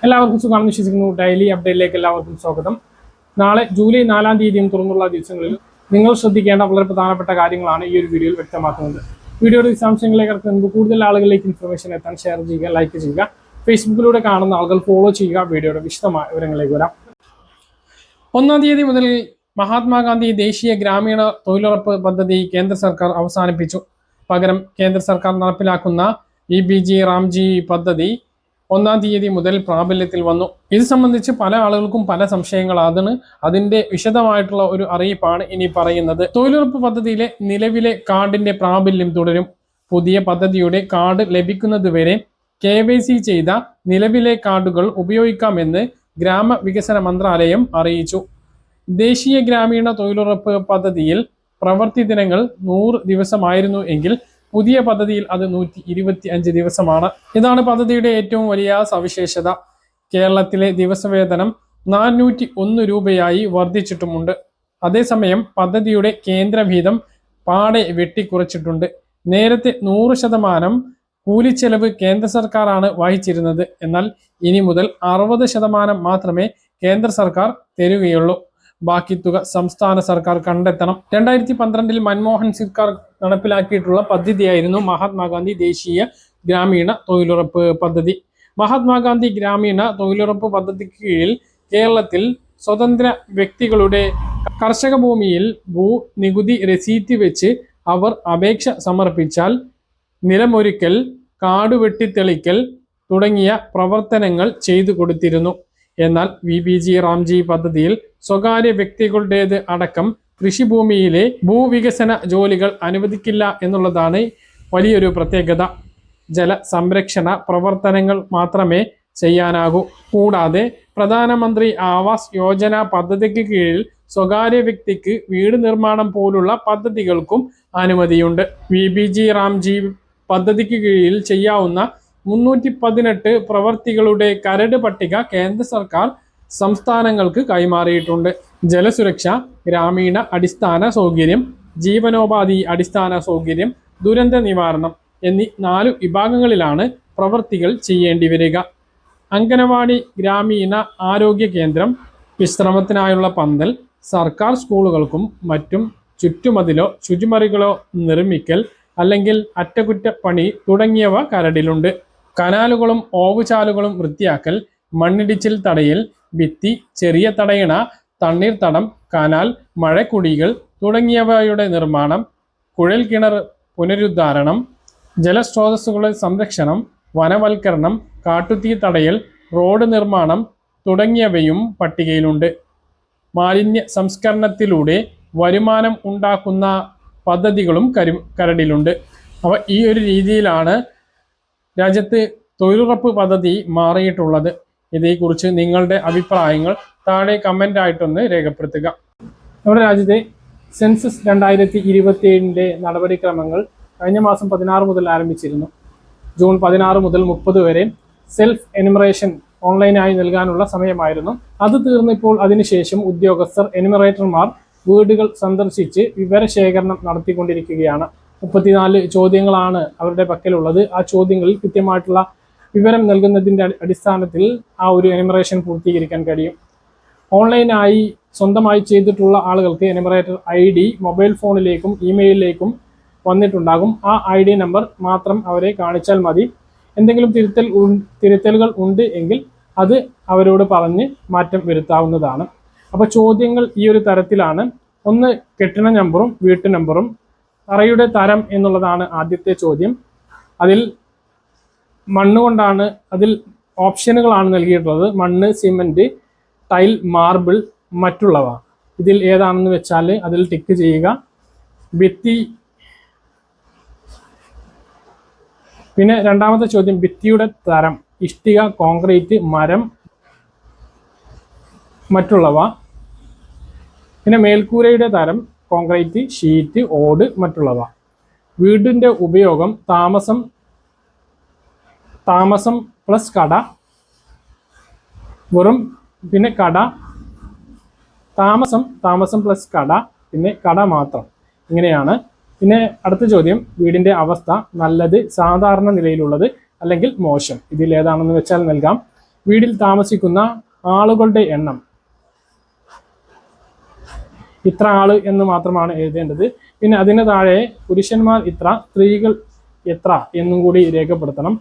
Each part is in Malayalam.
എല്ലാവർക്കും സുഖമാണെന്ന് വിശ്വസിക്കുന്നു. ഡെയിലി അപ്ഡേറ്റിലേക്ക് എല്ലാവർക്കും സ്വാഗതം. നാളെ ജൂലൈ 4-ാം തീയതിയും തുറന്നുള്ള ദിവസങ്ങളിൽ നിങ്ങൾ ശ്രദ്ധിക്കേണ്ട വളരെ പ്രധാനപ്പെട്ട കാര്യങ്ങളാണ് ഈ ഒരു വീഡിയോയിൽ വ്യക്തമാക്കുന്നത്. വീഡിയോയുടെ വിശദാംശങ്ങളിലേക്ക് ഇറക്കുന്നത് കൂടുതൽ ആളുകളിലേക്ക് ഇൻഫർമേഷൻ എത്താൻ ഷെയർ ചെയ്യുക, ലൈക്ക് ചെയ്യുക. ഫേസ്ബുക്കിലൂടെ കാണുന്ന ആളുകൾ ഫോളോ ചെയ്യുക. വീഡിയോയുടെ വിശദമായ വിവരങ്ങളിലേക്ക് വരാം. 1-ാം തീയതി മുതൽ മഹാത്മാഗാന്ധി ദേശീയ ഗ്രാമീണ തൊഴിലുറപ്പ് പദ്ധതി കേന്ദ്ര സർക്കാർ അവസാനിപ്പിച്ചു. പകരം കേന്ദ്ര സർക്കാർ നടപ്പിലാക്കുന്ന EBG റാംജി പദ്ധതി 1-ാം തീയതി മുതൽ പ്രാബല്യത്തിൽ വന്നു. ഇത് സംബന്ധിച്ച് പല ആളുകൾക്കും പല സംശയങ്ങളാണ്. അതിന്റെ വിശദമായിട്ടുള്ള ഒരു അറിയിപ്പാണ് ഇനി പറയുന്നത്. തൊഴിലുറപ്പ് പദ്ധതിയിലെ നിലവിലെ കാർഡിന്റെ പ്രാബല്യം തുടരും. പുതിയ പദ്ധതിയുടെ കാർഡ് ലഭിക്കുന്നതുവരെ KYC ചെയ്ത നിലവിലെ കാർഡുകൾ ഉപയോഗിക്കാമെന്ന് ഗ്രാമവികസന മന്ത്രാലയം അറിയിച്ചു. ദേശീയ ഗ്രാമീണ തൊഴിലുറപ്പ് പദ്ധതിയിൽ പ്രവൃത്തി ദിനങ്ങൾ 100 ദിവസമായിരുന്നു എങ്കിൽ പുതിയ പദ്ധതിയിൽ അത് 125 ദിവസമാണ്. ഇതാണ് പദ്ധതിയുടെ ഏറ്റവും വലിയ സവിശേഷത. കേരളത്തിലെ ദിവസവേതനം 401 രൂപയായി വർദ്ധിച്ചിട്ടുമുണ്ട്. അതേസമയം പദ്ധതിയുടെ കേന്ദ്രവിഹിതം പാടെ വെട്ടിക്കുറച്ചിട്ടുണ്ട്. നേരത്തെ 100% കൂലിച്ചെലവ് കേന്ദ്ര സർക്കാരാണ് വഹിച്ചിരുന്നത്. എന്നാൽ ഇനി മുതൽ 60% മാത്രമേ കേന്ദ്ര സർക്കാർ തരുകയുള്ളൂ. ബാക്കി തുക സംസ്ഥാന സർക്കാർ കണ്ടെത്തണം. 2012-ൽ മൻമോഹൻ സർക്കാർ നടപ്പിലാക്കിയിട്ടുള്ള പദ്ധതിയായിരുന്നു മഹാത്മാഗാന്ധി ദേശീയ ഗ്രാമീണ തൊഴിലുറപ്പ് പദ്ധതി. മഹാത്മാഗാന്ധി ഗ്രാമീണ തൊഴിലുറപ്പ് പദ്ധതിക്ക് കീഴിൽ കേരളത്തിൽ സ്വതന്ത്ര വ്യക്തികളുടെ കർഷക ഭൂമിയിൽ ഭൂനികുതി രസീറ്റ് വെച്ച് അവർ അപേക്ഷ സമർപ്പിച്ചാൽ നിലമൊരുക്കൽ, കാടുവെട്ടിത്തെളിക്കൽ തുടങ്ങിയ പ്രവർത്തനങ്ങൾ ചെയ്തു കൊടുത്തിരുന്നു. എന്നാൽ EBG റാംജി പദ്ധതിയിൽ സ്വകാര്യ വ്യക്തികളുടേത് അടക്കം കൃഷിഭൂമിയിലെ ഭൂവികസന ജോലികൾ അനുവദിക്കില്ല എന്നുള്ളതാണ് വലിയൊരു പ്രത്യേകത. ജലസംരക്ഷണ പ്രവർത്തനങ്ങൾ മാത്രമേ ചെയ്യാനാകൂ. കൂടാതെ പ്രധാനമന്ത്രി ആവാസ് യോജന പദ്ധതിക്ക് കീഴിൽ സ്വകാര്യ വ്യക്തിക്ക് വീട് നിർമ്മാണം പോലുള്ള പദ്ധതികൾക്കും അനുമതിയുണ്ട്. EBG റാംജി പദ്ധതിക്ക് കീഴിൽ ചെയ്യാവുന്ന 318 പ്രവർത്തികളുടെ കരട് പട്ടിക കേന്ദ്ര സർക്കാർ സംസ്ഥാനങ്ങൾക്ക് കൈമാറിയിട്ടുണ്ട്. ജലസുരക്ഷ, ഗ്രാമീണ അടിസ്ഥാന സൗകര്യം, ജീവനോപാധി അടിസ്ഥാന സൗകര്യം, ദുരന്ത നിവാരണം എന്നീ 4 വിഭാഗങ്ങളിലാണ് പ്രവർത്തികൾ ചെയ്യേണ്ടി വരിക. അംഗനവാടി, ഗ്രാമീണ ആരോഗ്യ കേന്ദ്രം, വിശ്രമത്തിനായുള്ള പന്തൽ, സർക്കാർ സ്കൂളുകൾക്കും മറ്റും ചുറ്റുമതിലോ ശുചിമുറികളോ നിർമ്മിക്കൽ അല്ലെങ്കിൽ അറ്റകുറ്റപ്പണി തുടങ്ങിയവ കരടിലുണ്ട്. കനാലുകളും ഓവുചാലുകളും വൃത്തിയാക്കൽ, മണ്ണിടിച്ചിൽ തടയൽ, ഭിത്തി, ചെറിയ തടയണ, തണ്ണീർത്തടം, കനാൽ, മഴക്കുടികൾ തുടങ്ങിയവയുടെ നിർമ്മാണം, കുഴൽ കിണർ പുനരുദ്ധാരണം, ജലസ്രോതസ്സുകളുടെ സംരക്ഷണം, വനവൽക്കരണം, കാട്ടുതീ തടയൽ, റോഡ് നിർമ്മാണം തുടങ്ങിയവയും പട്ടികയിലുണ്ട്. മാലിന്യ സംസ്കരണത്തിലൂടെ വരുമാനം ഉണ്ടാക്കുന്ന പദ്ധതികളും കരടിലുണ്ട്. അപ്പോൾ ഈ ഒരു രീതിയിലാണ് രാജ്യത്ത് തൊഴിലുറപ്പ് പദ്ധതി മാറിയിട്ടുള്ളത്. ഇതേക്കുറിച്ച് നിങ്ങളുടെ അഭിപ്രായങ്ങൾ താഴെ കമൻ്റ് ആയിട്ടൊന്ന് രേഖപ്പെടുത്തുക. നമ്മുടെ രാജ്യത്തെ സെൻസസ് 2027-ന്റെ നടപടിക്രമങ്ങൾ കഴിഞ്ഞ മാസം 16 മുതൽ ആരംഭിച്ചിരുന്നു. ജൂൺ 16 മുതൽ 30 വരെ സെൽഫ് എനുമറേഷൻ ഓൺലൈനായി നൽകാനുള്ള സമയമായിരുന്നു. അത് തീർന്നിപ്പോൾ അതിനുശേഷം ഉദ്യോഗസ്ഥർ എനുമറേറ്റർമാർ വീടുകൾ സന്ദർശിച്ച് വിവരശേഖരണം നടത്തിക്കൊണ്ടിരിക്കുകയാണ്. 34 ചോദ്യങ്ങളാണ് അവരുടെ പക്കലുള്ളത്. ആ ചോദ്യങ്ങളിൽ കൃത്യമായിട്ടുള്ള വിവരം നൽകുന്നതിൻ്റെ അടിസ്ഥാനത്തിൽ ആ ഒരു എനുമറേഷൻ പൂർത്തീകരിക്കാൻ കഴിയും. ഓൺലൈനായി സ്വന്തമായി ചെയ്തിട്ടുള്ള ആളുകൾക്ക് എനുമറേറ്റർ ID മൊബൈൽ ഫോണിലേക്കും ഇമെയിലിലേക്കും വന്നിട്ടുണ്ടാകും. ആ ID നമ്പർ മാത്രം അവരെ കാണിച്ചാൽ മതി. എന്തെങ്കിലും തിരുത്തലുകൾ ഉണ്ട് എങ്കിൽ അത് അവരോട് പറഞ്ഞ് മാറ്റം വരുത്താവുന്നതാണ്. അപ്പോൾ ചോദ്യങ്ങൾ ഈ ഒരു തരത്തിലാണ്. ഒന്ന്, കെട്ടിട നമ്പറും വീട്ടു നമ്പറും. തറയുടെ തരം എന്നുള്ളതാണ് ആദ്യത്തെ ചോദ്യം. അതിൽ മണ്ണുകൊണ്ടാണ്, അതിൽ ഓപ്ഷനുകളാണ് നൽകിയിട്ടുള്ളത്. മണ്ണ്, സിമൻറ്റ്, ടൈൽ, മാർബിൾ, മറ്റുള്ളവ. ഇതിൽ ഏതാണെന്ന് വെച്ചാൽ അതിൽ ടിക്ക് ചെയ്യുക. ഭിത്തി. പിന്നെ രണ്ടാമത്തെ ചോദ്യം, ഭിത്തിയുടെ തരം. ഇഷ്ടിക, കോൺക്രീറ്റ്, മരം, മറ്റുള്ളവ. പിന്നെ മേൽക്കൂരയുടെ തരം കോൺക്രീറ്റ്, ഷീറ്റ്, ഓട്, മറ്റുള്ളവ. വീടിൻ്റെ ഉപയോഗം താമസം പ്ലസ് കട, വെറും, പിന്നെ കട, താമസം പ്ലസ് കട, പിന്നെ കട മാത്രം. ഇങ്ങനെയാണ്. പിന്നെ അടുത്ത ചോദ്യം, വീടിൻ്റെ അവസ്ഥ നല്ലത്, സാധാരണ നിലയിലുള്ളത് അല്ലെങ്കിൽ മോശം. ഇതിൽ ഏതാണെന്ന് വെച്ചാൽ നൽകാം. വീടിൽ താമസിക്കുന്ന ആളുകളുടെ എണ്ണം ഇത്ര ആള് എന്ന് മാത്രമാണ് എഴുതേണ്ടത്. പിന്നെ അതിന് താഴെ പുരുഷന്മാർ ഇത്ര, സ്ത്രീകൾ എത്ര എന്നും കൂടി രേഖപ്പെടുത്തണം.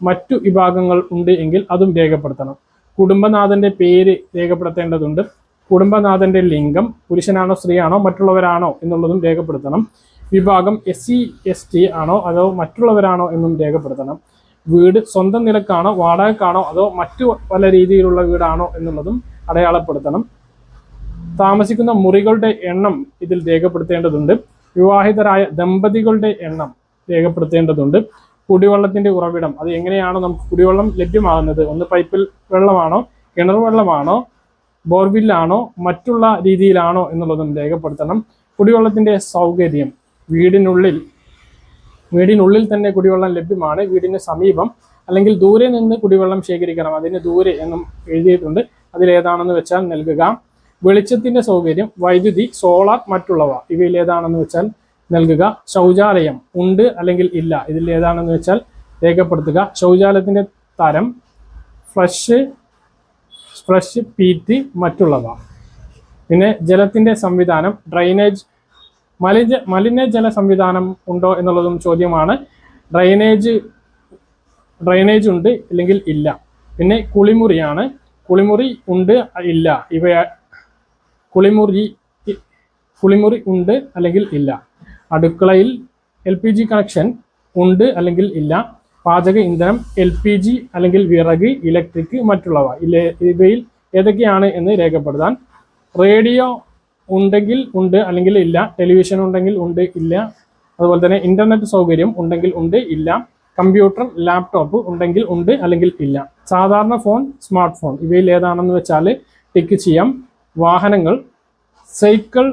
മറ്റു വിഭാഗങ്ങൾ ഉണ്ട് എങ്കിൽ അതും രേഖപ്പെടുത്തണം. കുടുംബനാഥന്റെ പേര് രേഖപ്പെടുത്തേണ്ടതുണ്ട്. കുടുംബനാഥന്റെ ലിംഗം പുരുഷനാണോ സ്ത്രീയാണോ മറ്റുള്ളവരാണോ എന്നുള്ളതും രേഖപ്പെടുത്തണം. വിഭാഗം SC ST ആണോ അതോ മറ്റുള്ളവരാണോ എന്നും രേഖപ്പെടുത്തണം. വീട് സ്വന്തം നിലക്കാണോ വാടകക്കാണോ അതോ മറ്റു പല രീതിയിലുള്ള വീടാണോ എന്നുള്ളതും അടയാളപ്പെടുത്തണം. താമസിക്കുന്ന മുറികളുടെ എണ്ണം ഇതിൽ രേഖപ്പെടുത്തേണ്ടതുണ്ട്. വിവാഹിതരായ ദമ്പതികളുടെ എണ്ണം രേഖപ്പെടുത്തേണ്ടതുണ്ട്. കുടിവെള്ളത്തിന്റെ ഉറവിടം, അത് എങ്ങനെയാണോ നമുക്ക് കുടിവെള്ളം ലഭ്യമാകുന്നത്, ഒന്ന് പൈപ്പിൽ വെള്ളമാണോ, കിണർ വെള്ളമാണോ, ബോർവില്ലാണോ, മറ്റുള്ള രീതിയിലാണോ എന്നുള്ളതും രേഖപ്പെടുത്തണം. കുടിവെള്ളത്തിന്റെ സൗകര്യം, വീടിനുള്ളിൽ തന്നെ കുടിവെള്ളം ലഭ്യമാണ്, വീടിന് സമീപം അല്ലെങ്കിൽ ദൂരെ നിന്ന് കുടിവെള്ളം ശേഖരിക്കണം, അതിന് ദൂരെ എന്നും എഴുതിയിട്ടുണ്ട്, അതിലേതാണെന്ന് വെച്ചാൽ നൽകുക. വെളിച്ചത്തിന്റെ സൗകര്യം, വൈദ്യുതി, സോളാർ, മറ്റുള്ളവ, ഇവയിൽ ഏതാണെന്ന് വെച്ചാൽ നൽകുക. ശൗചാലയം ഉണ്ട് അല്ലെങ്കിൽ ഇല്ല, ഇതിൽ ഏതാണെന്ന് വെച്ചാൽ രേഖപ്പെടുത്തുക. ശൗചാലയത്തിന്റെ തരം, ഫ്ലഷ്, PT, മറ്റുള്ളവ. പിന്നെ ജലത്തിന്റെ സംവിധാനം, ഡ്രൈനേജ്, മലിനജല സംവിധാനം ഉണ്ടോ എന്നുള്ളതും ചോദ്യമാണ്. ഡ്രൈനേജ് ഉണ്ട് അല്ലെങ്കിൽ ഇല്ല. പിന്നെ കുളിമുറിയാണ്, കുളിമുറി ഉണ്ട് ഇല്ല, കുളിമുറി ഉണ്ട് അല്ലെങ്കിൽ ഇല്ല. അടുക്കളയിൽ LPG കണക്ഷൻ ഉണ്ട് അല്ലെങ്കിൽ ഇല്ല. പാചക ഇന്ധനം LPG അല്ലെങ്കിൽ വിറക്, ഇലക്ട്രിക്, മറ്റുള്ളവ, ഇവയിൽ ഏതൊക്കെയാണ് എന്ന് രേഖപ്പെടുത്താൻ. റേഡിയോ ഉണ്ടെങ്കിൽ ഉണ്ട് അല്ലെങ്കിൽ ഇല്ല. ടെലിവിഷൻ ഉണ്ടെങ്കിൽ ഉണ്ട് ഇല്ല. അതുപോലെ തന്നെ ഇന്റർനെറ്റ് സൗകര്യം ഉണ്ടെങ്കിൽ ഉണ്ട് ഇല്ല. കമ്പ്യൂട്ടർ, ലാപ്ടോപ്പ് ഉണ്ടെങ്കിൽ ഉണ്ട് അല്ലെങ്കിൽ ഇല്ല. സാധാരണ ഫോൺ, സ്മാർട്ട് ഫോൺ, ഇവയിൽ ഏതാണെന്ന് വെച്ചാൽ ടിക്ക് ചെയ്യാം. വാഹനങ്ങൾ, സൈക്കിൾ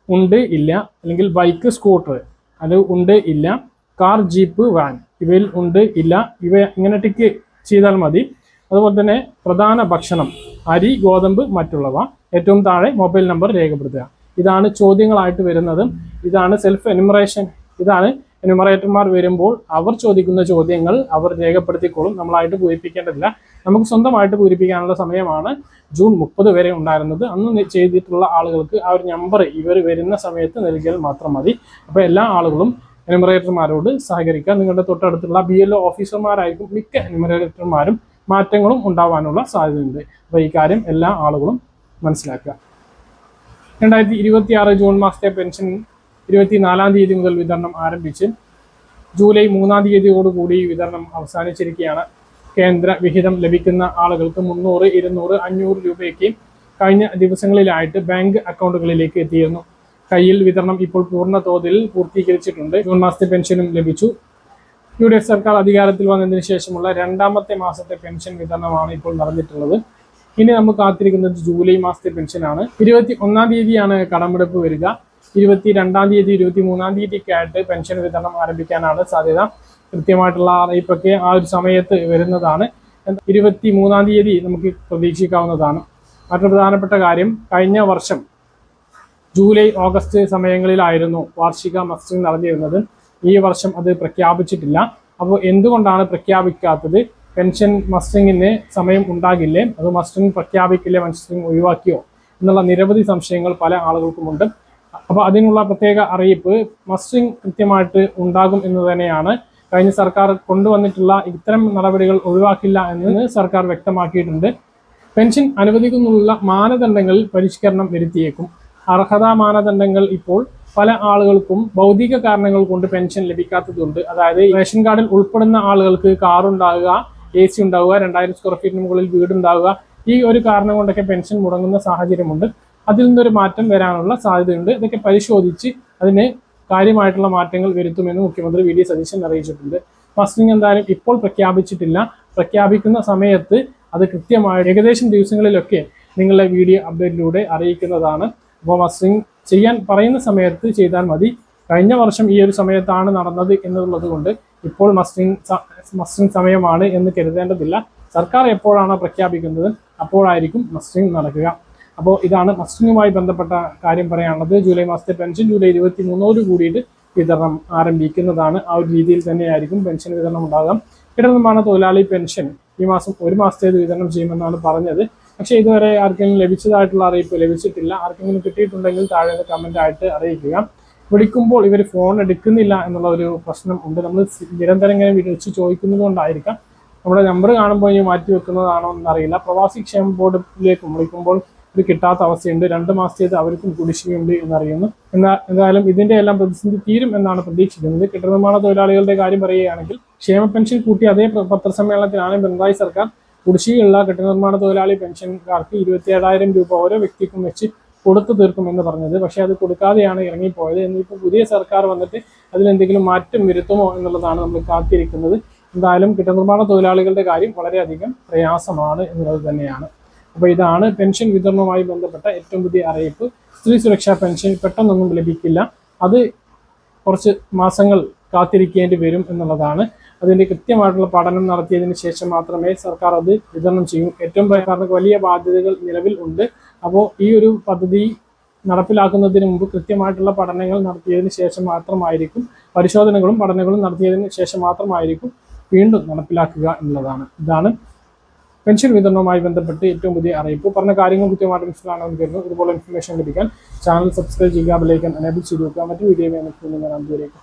ഉണ്ട് ഇല്ല അല്ലെങ്കിൽ ബൈക്ക്, സ്കൂട്ടർ, അത് ഉണ്ട് ഇല്ല. കാർ, ജീപ്പ്, വാൻ, ഇവയിൽ ഉണ്ട് ഇല്ല. ഇവ ഇങ്ങനെ ടിക്ക് ചെയ്താൽ മതി. അതുപോലെ തന്നെ പ്രധാന ഭക്ഷണം, അരി, ഗോതമ്പ്, മറ്റുള്ളവ. ഏറ്റവും താഴെ മൊബൈൽ നമ്പർ രേഖപ്പെടുത്തുക. ഇതാണ് ചോദ്യങ്ങളായിട്ട് വരുന്നത്. ഇതാണ് സെൽഫ് എനുമറേഷൻ. ഇതാണ് എന്യൂമറേറ്റർമാർ വരുമ്പോൾ അവർ ചോദിക്കുന്ന ചോദ്യങ്ങൾ അവർ രേഖപ്പെടുത്തിക്കോളും, നമ്മളായിട്ട് പൂരിപ്പിക്കേണ്ടതില്ല. നമുക്ക് സ്വന്തമായിട്ട് പൂരിപ്പിക്കാനുള്ള സമയമാണ് ജൂൺ 30 വരെ ഉണ്ടായിരുന്നത്. അന്ന് ചെയ്തിട്ടുള്ള ആളുകൾക്ക് ആ ഒരു നമ്പർ ഇവർ വരുന്ന സമയത്ത് നൽകിയാൽ മാത്രം മതി. അപ്പോൾ എല്ലാ ആളുകളും എന്യൂമറേറ്റർമാരോട് സഹകരിക്കുക. നിങ്ങളുടെ തൊട്ടടുത്തുള്ള BLO ഓഫീസർമാരായിരിക്കും മിക്ക എന്യൂമറേറ്റർമാരും. മാറ്റങ്ങളും ഉണ്ടാവാനുള്ള സാധ്യതയുണ്ട്. അപ്പോൾ ഈ കാര്യം എല്ലാ ആളുകളും മനസ്സിലാക്കുക. 2026 ജൂൺ മാസത്തെ പെൻഷൻ 24-ാം തീയതി മുതൽ വിതരണം ആരംഭിച്ച് ജൂലൈ 3-ാം തീയതിയോടുകൂടി വിതരണം അവസാനിച്ചിരിക്കുകയാണ്. കേന്ദ്ര വിഹിതം ലഭിക്കുന്ന ആളുകൾക്ക് 300, 200, 500 രൂപയ്ക്ക് കഴിഞ്ഞ ദിവസങ്ങളിലായിട്ട് ബാങ്ക് അക്കൗണ്ടുകളിലേക്ക് എത്തിയിരുന്നു. കയ്യിൽ വിതരണം ഇപ്പോൾ പൂർണ്ണ തോതിൽ പൂർത്തീകരിച്ചിട്ടുണ്ട്. ജൂൺ മാസത്തെ പെൻഷനും ലഭിച്ചു. UDF സർക്കാർ അധികാരത്തിൽ വന്നതിന് ശേഷമുള്ള 2ാമത്തെ മാസത്തെ പെൻഷൻ വിതരണമാണ് ഇപ്പോൾ നടന്നിട്ടുള്ളത്. ഇനി നമുക്ക് കാത്തിരിക്കുന്നത് ജൂലൈ മാസത്തെ പെൻഷനാണ്. 21-ാം തീയതിയാണ് കടമെടുപ്പ് വരിക. 22-ാം തീയതി, 23-ാം തീയതിക്കായിട്ട് പെൻഷൻ വിതരണം ആരംഭിക്കാനാണ് സാധ്യത. കൃത്യമായിട്ടുള്ള അറിയിപ്പൊക്കെ ആ ഒരു സമയത്ത് വരുന്നതാണ്. 23-ാം തീയതി നമുക്ക് പ്രതീക്ഷിക്കാവുന്നതാണ്. മറ്റൊരു പ്രധാനപ്പെട്ട കാര്യം, കഴിഞ്ഞ വർഷം ജൂലൈ, ഓഗസ്റ്റ് സമയങ്ങളിലായിരുന്നു വാർഷിക മസ്റ്ററിംഗ് നടന്നിരുന്നത്. ഈ വർഷം അത് പ്രഖ്യാപിച്ചിട്ടില്ല. അപ്പോൾ എന്തുകൊണ്ടാണ് പ്രഖ്യാപിക്കാത്തത്? പെൻഷൻ മസ്റ്ററിങ്ങിന് സമയം ഉണ്ടാകില്ലേ, അത് മസ്റ്ററിംഗ് പ്രഖ്യാപിക്കില്ലേ, മസ്റ്ററിംഗ് ഒഴിവാക്കിയോ എന്നുള്ള നിരവധി സംശയങ്ങൾ പല ആളുകൾക്കുമുണ്ട്. അപ്പോൾ അതിനുള്ള പ്രത്യേക അറിയിപ്പ്, മസ്റ്ററിംഗ് കൃത്യമായിട്ട് ഉണ്ടാകും എന്ന് തന്നെയാണ്. കഴിഞ്ഞ സർക്കാർ കൊണ്ടുവന്നിട്ടുള്ള ഇത്തരം നടപടികൾ ഒഴിവാക്കില്ല എന്ന് സർക്കാർ വ്യക്തമാക്കിയിട്ടുണ്ട്. പെൻഷൻ അനുവദിക്കുന്നതിനുള്ള മാനദണ്ഡങ്ങളിൽ പരിഷ്കരണം വരുത്തിയേക്കും. അർഹതാ മാനദണ്ഡങ്ങൾ ഇപ്പോൾ പല ആളുകൾക്കും ഭൗതിക കാരണങ്ങൾ കൊണ്ട് പെൻഷൻ ലഭിക്കാത്തതുണ്ട്. അതായത് റേഷൻ കാർഡിൽ ഉൾപ്പെടുന്ന ആളുകൾക്ക് കാറുണ്ടാവുക, AC ഉണ്ടാവുക, 2000 സ്ക്വയർ ഫീറ്റിന് മുകളിൽ വീടുണ്ടാവുക, ഈ ഒരു കാരണം കൊണ്ടൊക്കെ പെൻഷൻ മുടങ്ങുന്ന സാഹചര്യമുണ്ട്. അതിൽ നിന്നൊരു മാറ്റം വരാനുള്ള സാധ്യതയുണ്ട്. ഇതൊക്കെ പരിശോധിച്ച് അതിന് കാര്യമായിട്ടുള്ള മാറ്റങ്ങൾ വരുത്തുമെന്ന് മുഖ്യമന്ത്രി VD സതീശൻ അറിയിച്ചിട്ടുണ്ട്. മസ്റ്ററിംഗ് എന്തായാലും ഇപ്പോൾ പ്രഖ്യാപിച്ചിട്ടില്ല. പ്രഖ്യാപിക്കുന്ന സമയത്ത് അത് കൃത്യമായ ഏകദേശം ദിവസങ്ങളിലൊക്കെ നിങ്ങളുടെ വീഡിയോ അപ്ഡേറ്റിലൂടെ അറിയിക്കുന്നതാണ്. അപ്പോൾ മസ്റ്ററിംഗ് ചെയ്യാൻ പറയുന്ന സമയത്ത് ചെയ്താൽ മതി. കഴിഞ്ഞ വർഷം ഈ ഒരു സമയത്താണ് നടന്നത് എന്നുള്ളത് കൊണ്ട് ഇപ്പോൾ മസ്റ്ററിംഗ് സമയമാണ് എന്ന് കരുതേണ്ടതില്ല. സർക്കാർ എപ്പോഴാണ് പ്രഖ്യാപിക്കുന്നത് അപ്പോഴായിരിക്കും മസ്റ്ററിംഗ് നടക്കുക. അപ്പോൾ ഇതാണ് മസ്റ്ററിംഗുമായി ബന്ധപ്പെട്ട കാര്യം പറയാനുള്ളത്. ജൂലൈ മാസത്തെ പെൻഷൻ ജൂലൈ 23 കൂടിയിട്ട് വിതരണം ആരംഭിക്കുന്നതാണ്. ആ ഒരു രീതിയിൽ തന്നെയായിരിക്കും പെൻഷൻ വിതരണം ഉണ്ടാകാം. കെട്ടിടനിർമ്മാണ തൊഴിലാളി പെൻഷൻ ഈ മാസം 1 മാസത്തേത് വിതരണം ചെയ്യുമെന്നാണ് പറഞ്ഞത്. പക്ഷേ ഇതുവരെ ആർക്കെങ്കിലും ലഭിച്ചതായിട്ടുള്ള അറിയിപ്പ് ലഭിച്ചിട്ടില്ല. ആർക്കെങ്കിലും കിട്ടിയിട്ടുണ്ടെങ്കിൽ താഴെ കമന്റ് ആയിട്ട് അറിയിക്കുക. വിളിക്കുമ്പോൾ ഇവർ ഫോൺ എടുക്കുന്നില്ല എന്നുള്ള ഒരു പ്രശ്നം ഉണ്ട്. നമ്മൾ നിരന്തരം ഇങ്ങനെ വിളിച്ച് ചോദിക്കുന്നത് കൊണ്ടായിരിക്കാം. നമ്മുടെ നമ്പർ കാണുമ്പോൾ ഇനി മാറ്റി വെക്കുന്നതാണോ എന്നറിയില്ല. പ്രവാസി ക്ഷേമ ബോർഡിലേക്ക് വിളിക്കുമ്പോൾ ഇത് കിട്ടാത്ത അവസ്ഥയുണ്ട്. 2 മാസത്തേത് അവർക്കും കുടിശ്ശികയുണ്ട് എന്നറിയുന്നു. എന്തായാലും ഇതിന്റെ എല്ലാം പ്രതിസന്ധി തീരും എന്നാണ് പ്രതീക്ഷിക്കുന്നത്. കെട്ടിടനിർമ്മാണ തൊഴിലാളികളുടെ കാര്യം പറയുകയാണെങ്കിൽ ക്ഷേമ പെൻഷൻ കൂട്ടി അതേ പത്രസമ്മേളനത്തിലാണ് പിണറായി സർക്കാർ കുടിശ്ശികയുള്ള കെട്ടിടനിർമ്മാണ തൊഴിലാളി പെൻഷൻകാർക്ക് 27,000 രൂപ ഓരോ വ്യക്തിക്കും വെച്ച് കൊടുത്തു തീർക്കുമെന്ന് പറഞ്ഞത്. പക്ഷേ അത് കൊടുക്കാതെയാണ് ഇറങ്ങിപ്പോയത്. എന്നിപ്പോൾ പുതിയ സർക്കാർ വന്നിട്ട് അതിലെന്തെങ്കിലും മാറ്റം വരുത്തുമോ എന്നുള്ളതാണ് നമ്മൾ കാത്തിരിക്കുന്നത്. എന്തായാലും കെട്ടിടനിർമ്മാണ തൊഴിലാളികളുടെ കാര്യം വളരെയധികം പ്രയാസമാണ് എന്നുള്ളത് തന്നെയാണ്. അപ്പോൾ ഇതാണ് പെൻഷൻ വിതരണവുമായി ബന്ധപ്പെട്ട ഏറ്റവും പുതിയ അറിയിപ്പ്. സ്ത്രീ സുരക്ഷാ പെൻഷൻ പെട്ടെന്നൊന്നും ലഭിക്കില്ല. അത് കുറച്ച് മാസങ്ങൾ കാത്തിരിക്കേണ്ടി വരും എന്നുള്ളതാണ്. അതിൻ്റെ കൃത്യമായിട്ടുള്ള പഠനം നടത്തിയതിന് ശേഷം മാത്രമേ സർക്കാർ അത് വിതരണം ചെയ്യൂ. ഏറ്റവും സർക്കാരിന് വലിയ ബാധ്യതകൾ നിലവിൽ ഉണ്ട്. അപ്പോൾ ഈ ഒരു പദ്ധതി നടപ്പിലാക്കുന്നതിന് മുമ്പ് കൃത്യമായിട്ടുള്ള പഠനങ്ങൾ നടത്തിയതിന് ശേഷം മാത്രമായിരിക്കും, പരിശോധനകളും പഠനങ്ങളും നടത്തിയതിന് ശേഷം മാത്രമായിരിക്കും വീണ്ടും നടപ്പിലാക്കുക എന്നുള്ളതാണ്. ഇതാണ് പെൻഷൻ വിതരണവുമായി ബന്ധപ്പെട്ട് ഏറ്റവും പുതിയ അറിയിപ്പ്. പറഞ്ഞ കാര്യങ്ങൾ കൃത്യമായിട്ട് മനസ്സിലാണെന്ന് കരുതുന്നു. ഇതുപോലെ ഇൻഫർമേഷൻ ലഭിക്കാൻ ചാനൽ സബ്സ്ക്രൈബ് ചെയ്യുക, ബെൽ ഐക്കൺ എനേബിൾ ചെയ്ത് വെക്കുക. മറ്റു വീഡിയോയുമായി നമുക്ക് ഞാൻ അതുവരേക്കും.